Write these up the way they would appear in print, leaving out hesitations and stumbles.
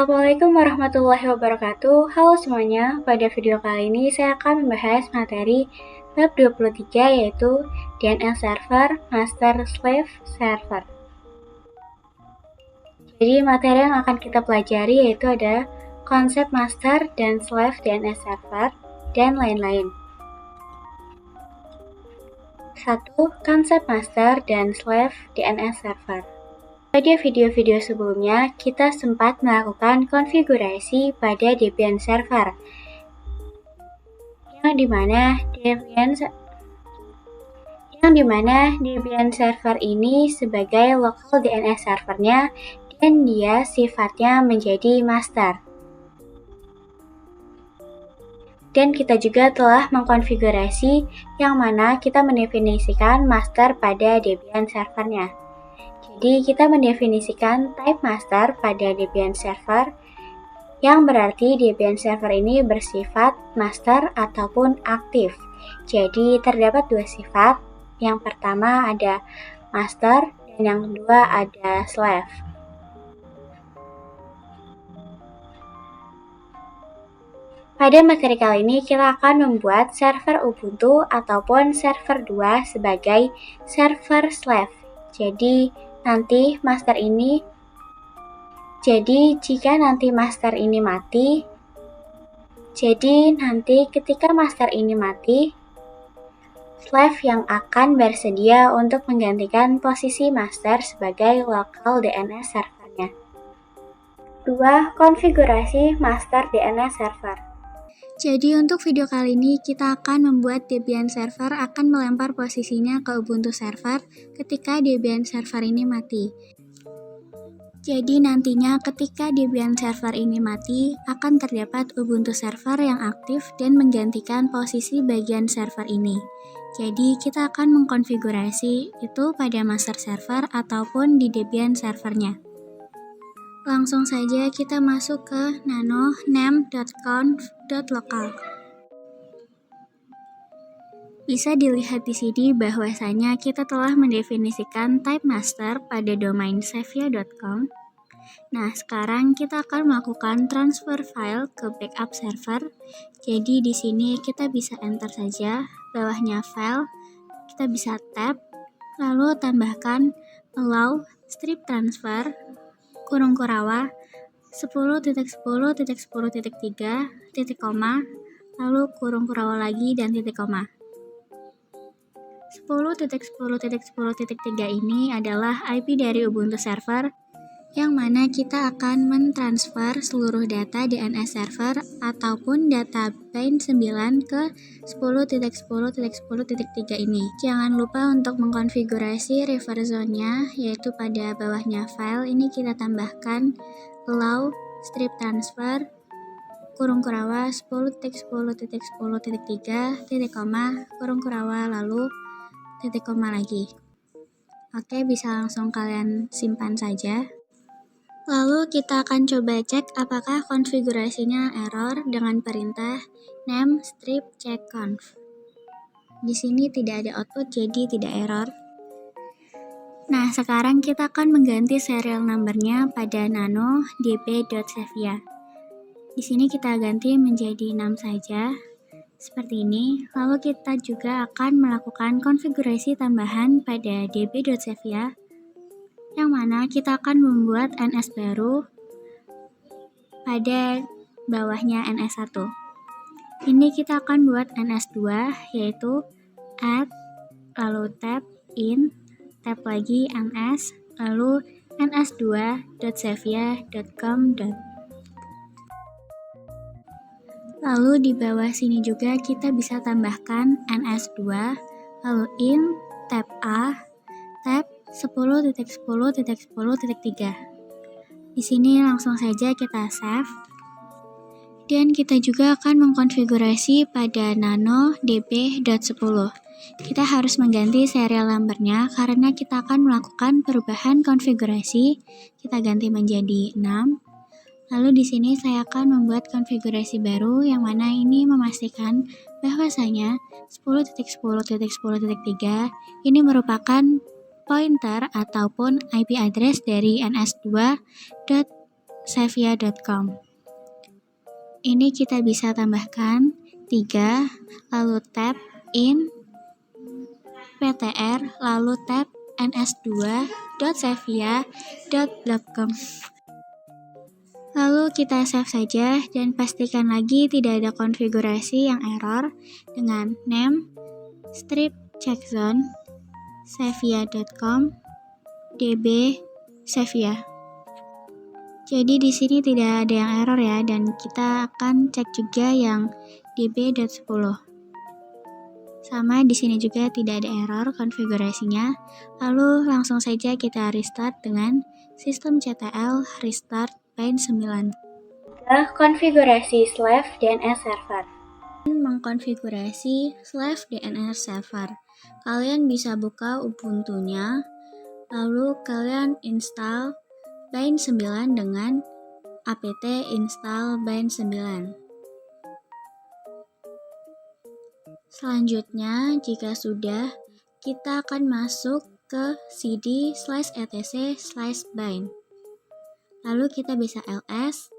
Assalamualaikum warahmatullahi wabarakatuh. Halo semuanya, pada video kali ini saya akan membahas materi Web 23 yaitu DNS Server, Master, Slave, Server. Jadi materi yang akan kita pelajari yaitu ada konsep Master dan Slave DNS Server dan lain-lain. 1. Konsep Master dan Slave DNS Server. Pada video-video sebelumnya, kita sempat melakukan konfigurasi pada Debian Server, yang dimana Debian Server ini sebagai local DNS servernya dan dia sifatnya menjadi master. Dan kita juga telah mengkonfigurasi yang mana kita mendefinisikan master pada Debian servernya. Jadi kita mendefinisikan type master pada Debian Server yang berarti Debian Server ini bersifat master ataupun aktif. Jadi terdapat dua sifat. Yang pertama ada master dan yang kedua ada slave. Pada materi kali ini kita akan membuat server Ubuntu ataupun server 2 sebagai server slave. Jadi jika nanti master ini mati, ketika master ini mati, slave yang akan bersedia untuk menggantikan posisi master sebagai local DNS servernya. 2. Konfigurasi master DNS server. Jadi untuk video kali ini kita akan membuat Debian Server akan melempar posisinya ke Ubuntu Server ketika Debian Server ini mati. Jadi nantinya ketika Debian Server ini mati akan terdapat Ubuntu Server yang aktif dan menggantikan posisi bagian server ini. Jadi kita akan mengkonfigurasi itu pada master server ataupun di Debian servernya. Langsung saja kita masuk ke nano name.conf.local. Bisa dilihat di sini bahwasanya kita telah mendefinisikan type master pada domain savia.com. Nah, sekarang kita akan melakukan transfer file ke backup server. Jadi di sini kita bisa enter saja bawahnya file, kita bisa tab, lalu tambahkan allow strip transfer kurung kurawa 10.10.10.3 titik koma, lalu kurung kurawa lagi dan titik koma. 10.10.10.3 ini adalah IP dari Ubuntu server yang mana kita akan mentransfer seluruh data DNS server ataupun data pin 9 ke 10.10.10.3 ini. Jangan lupa untuk mengkonfigurasi refer zone-nya, yaitu pada bawahnya file ini kita tambahkan allow strip transfer kurung kurawa 10.10.10.3 titik koma kurung kurawa lalu titik koma lagi. Oke, bisa langsung kalian simpan saja. Lalu kita akan coba cek apakah konfigurasinya error dengan perintah name strip check conf. Di sini tidak ada output jadi tidak error. Nah, sekarang kita akan mengganti serial number-nya pada nano db.savia. Di sini kita ganti menjadi 6 saja. Seperti ini. Lalu kita juga akan melakukan konfigurasi tambahan pada db.savia yang mana kita akan membuat NS baru pada bawahnya NS1. Ini kita akan buat NS2 yaitu add, lalu tab in, tab lagi NS, lalu ns2.savia.com. Lalu di bawah sini juga kita bisa tambahkan NS2, lalu in, tab A, tab 10.10.10.3. Di sini langsung saja kita save. Dan kita juga akan mengkonfigurasi pada nano db.10. Kita harus mengganti serial number-nya karena kita akan melakukan perubahan konfigurasi. Kita ganti menjadi 6. Lalu di sini saya akan membuat konfigurasi baru yang mana ini memastikan bahwasanya 10.10.10.3 ini merupakan pointer ataupun IP address dari ns2.savia www.sevia.com. Ini kita bisa tambahkan 3, lalu tab in ptr, lalu tab ns2.sevia.com. Lalu kita save saja dan pastikan lagi tidak ada konfigurasi yang error dengan name strip checkzone sevia.com db sevia. Jadi di sini tidak ada yang error ya, dan kita akan cek juga yang db.10. Sama di sini juga tidak ada error konfigurasinya. Lalu langsung saja kita restart dengan sistem CTL restart Bind 9. Konfigurasi Slave DNS Server. Mengkonfigurasi Slave DNS Server. Kalian bisa buka Ubuntu-nya, lalu kalian install Bind 9 dengan apt install Bind 9. Selanjutnya, jika sudah, kita akan masuk ke cd/etc/bind. Lalu kita bisa ls.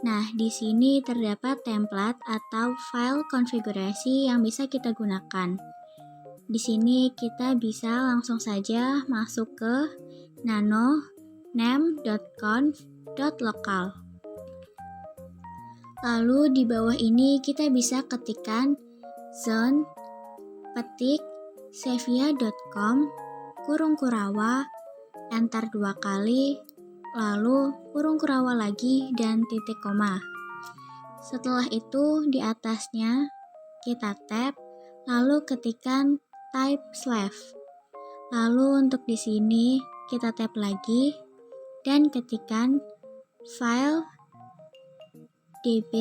Nah, di sini terdapat template atau file konfigurasi yang bisa kita gunakan. Di sini kita bisa langsung saja masuk ke nano name.conf.local. Lalu di bawah ini kita bisa ketikkan zone petik sevia.com _, enter 2 kali, lalu kurung kurawa lagi dan titik koma. Setelah itu di atasnya kita tab, lalu ketikkan type slave. Lalu untuk di sini kita tab lagi dan ketikkan file db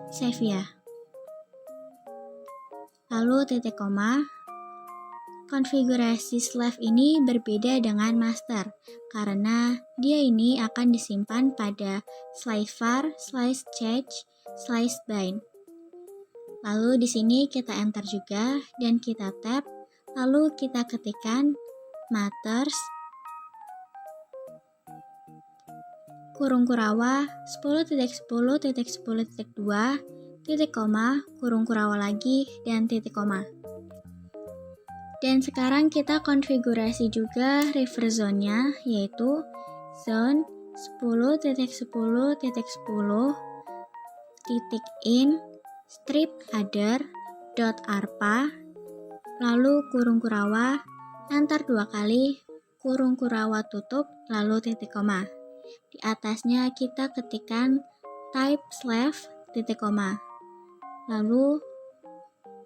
sevia. Lalu titik koma. Konfigurasi slave ini berbeda dengan master karena dia ini akan disimpan pada /var/change/bind. Lalu di sini kita enter juga dan kita tab, lalu kita ketikkan matters kurung kurawa 10.10.10.2 titik koma, kurung kurawa lagi dan titik koma. Dan sekarang kita konfigurasi juga river zone-nya, yaitu zone 10.10.10.in strip header .arpa, lalu kurung kurawa, enter 2 kali, kurung kurawa tutup, lalu titik koma. Di atasnya kita ketikkan type slave titik koma, lalu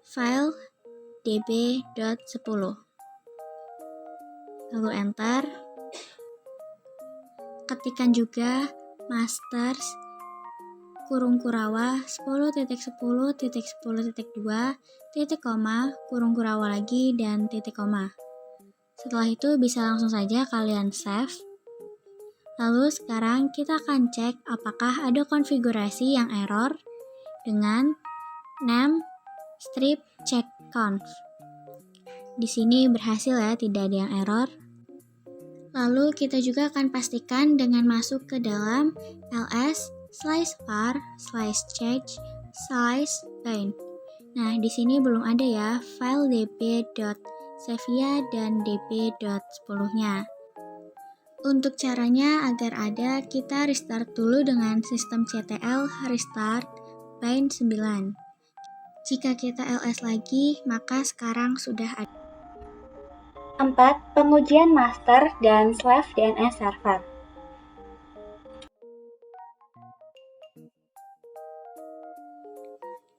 file db.10, lalu enter. Ketikkan juga masters kurung kurawa 10.10.10.2 titik koma, kurung kurawa lagi dan titik koma. Setelah itu bisa langsung saja kalian save. Lalu sekarang kita akan cek apakah ada konfigurasi yang error dengan name strip check conf. Di sini berhasil ya, tidak ada yang error. Lalu kita juga akan pastikan dengan masuk ke dalam ls/var/change/bind. Nah, di sini belum ada ya file db.sevia dan db.10-nya. Untuk caranya agar ada, kita restart dulu dengan sistem CTL restart bind 9. Jika kita ls lagi, maka sekarang sudah ada. 4. Pengujian master dan slave DNS server.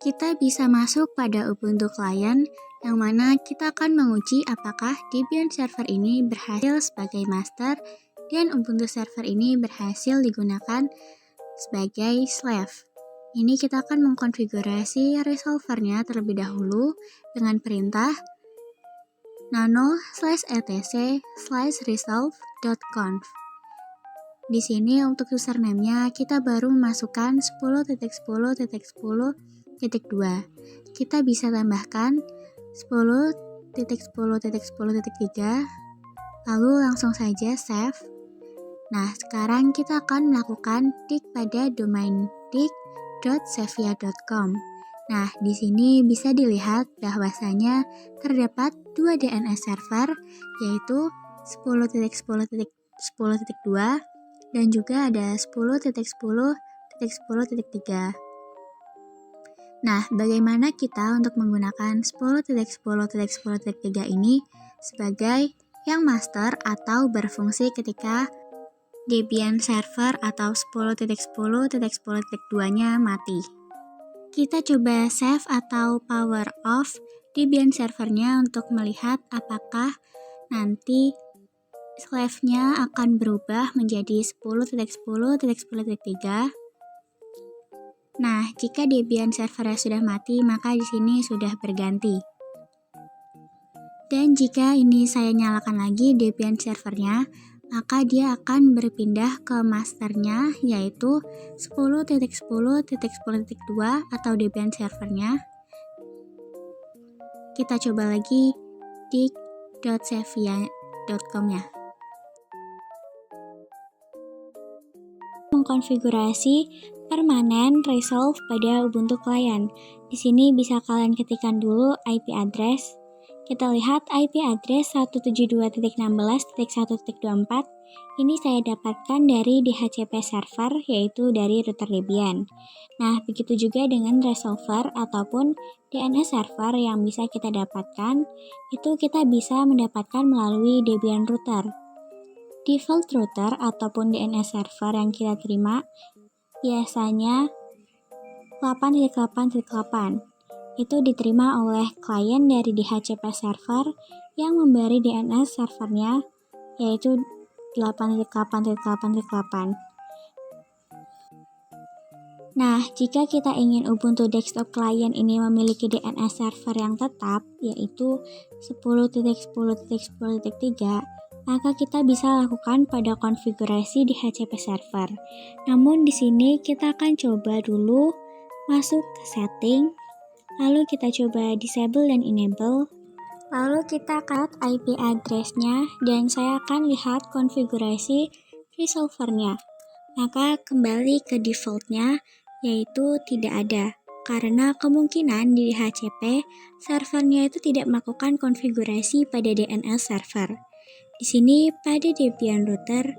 Kita bisa masuk pada Ubuntu Client, yang mana kita akan menguji apakah Debian server ini berhasil sebagai master dan Ubuntu server ini berhasil digunakan sebagai slave. Ini kita akan mengkonfigurasi resolvernya terlebih dahulu dengan perintah nano/etc/resolve.conf. Di sini untuk username-nya kita baru memasukkan 10.10.10.2. Kita bisa tambahkan 10.10.10.3, lalu langsung saja save. Nah, sekarang kita akan melakukan tik pada domain tik.xavia.com. Nah, di sini bisa dilihat bahwasanya terdapat 2 DNS server, yaitu 10.10.10.2 dan juga ada 10.10.10.3. Nah, bagaimana kita untuk menggunakan 10.10.10.3 ini sebagai yang master atau berfungsi ketika Debian server atau 10.10.10.2-nya mati. Kita coba save atau power off Debian servernya untuk melihat apakah nanti slave-nya akan berubah menjadi 10.10.10.3. Nah, jika Debian servernya sudah mati, maka di sini sudah berganti. Dan jika ini saya nyalakan lagi Debian servernya, maka dia akan berpindah ke masternya, yaitu 10.10.10.2 atau Debian servernya. Kita coba lagi tik.xavia.com-nya. Mengkonfigurasi permanen resolve pada Ubuntu client. Di sini bisa kalian ketikkan dulu IP address. Kita lihat IP address 172.16.1.24. Ini saya dapatkan dari DHCP server, yaitu dari router Debian. Nah, begitu juga dengan resolver ataupun DNS server yang bisa kita dapatkan, itu kita bisa mendapatkan melalui Debian router. Default router ataupun DNS server yang kita terima biasanya 8.8.8. Itu diterima oleh klien dari DHCP server yang memberi DNS servernya, yaitu 8.8.8.8. Nah, jika kita ingin Ubuntu Desktop Client ini memiliki DNS server yang tetap, yaitu 10.10.10.3, maka kita bisa lakukan pada konfigurasi DHCP server. Namun di sini kita akan coba dulu masuk ke setting, lalu kita coba disable dan enable, lalu kita cut IP address-nya dan saya akan lihat konfigurasi resolvernya. Maka kembali ke default-nya, yaitu tidak ada, karena kemungkinan di DHCP servernya itu tidak melakukan konfigurasi pada DNS server. Di sini pada Debian router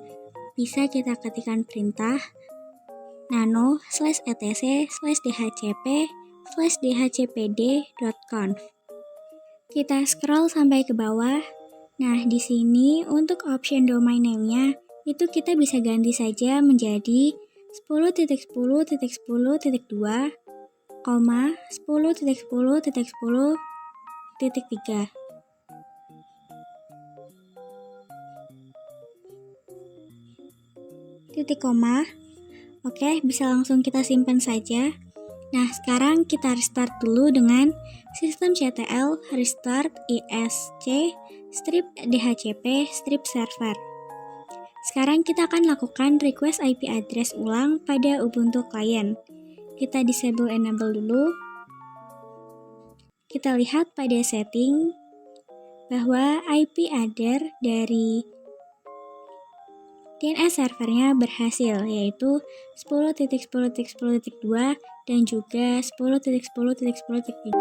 bisa kita ketikkan perintah nano/etc/dhcp/dhcpd.conf. Kita scroll sampai ke bawah. Nah, di sini untuk option domain name-nya itu kita bisa ganti saja menjadi 10.10.10.2, 10.10.10.3. Titik koma. Oke, bisa langsung kita simpan saja. Nah, sekarang kita restart dulu dengan systemctl restart isc strip dhcp strip server. Sekarang kita akan lakukan request IP address ulang pada Ubuntu client. Kita disable enable dulu. Kita lihat pada setting bahwa IP address dari DNS servernya berhasil, yaitu 10.10.10.2 dan juga 10.10.10.3.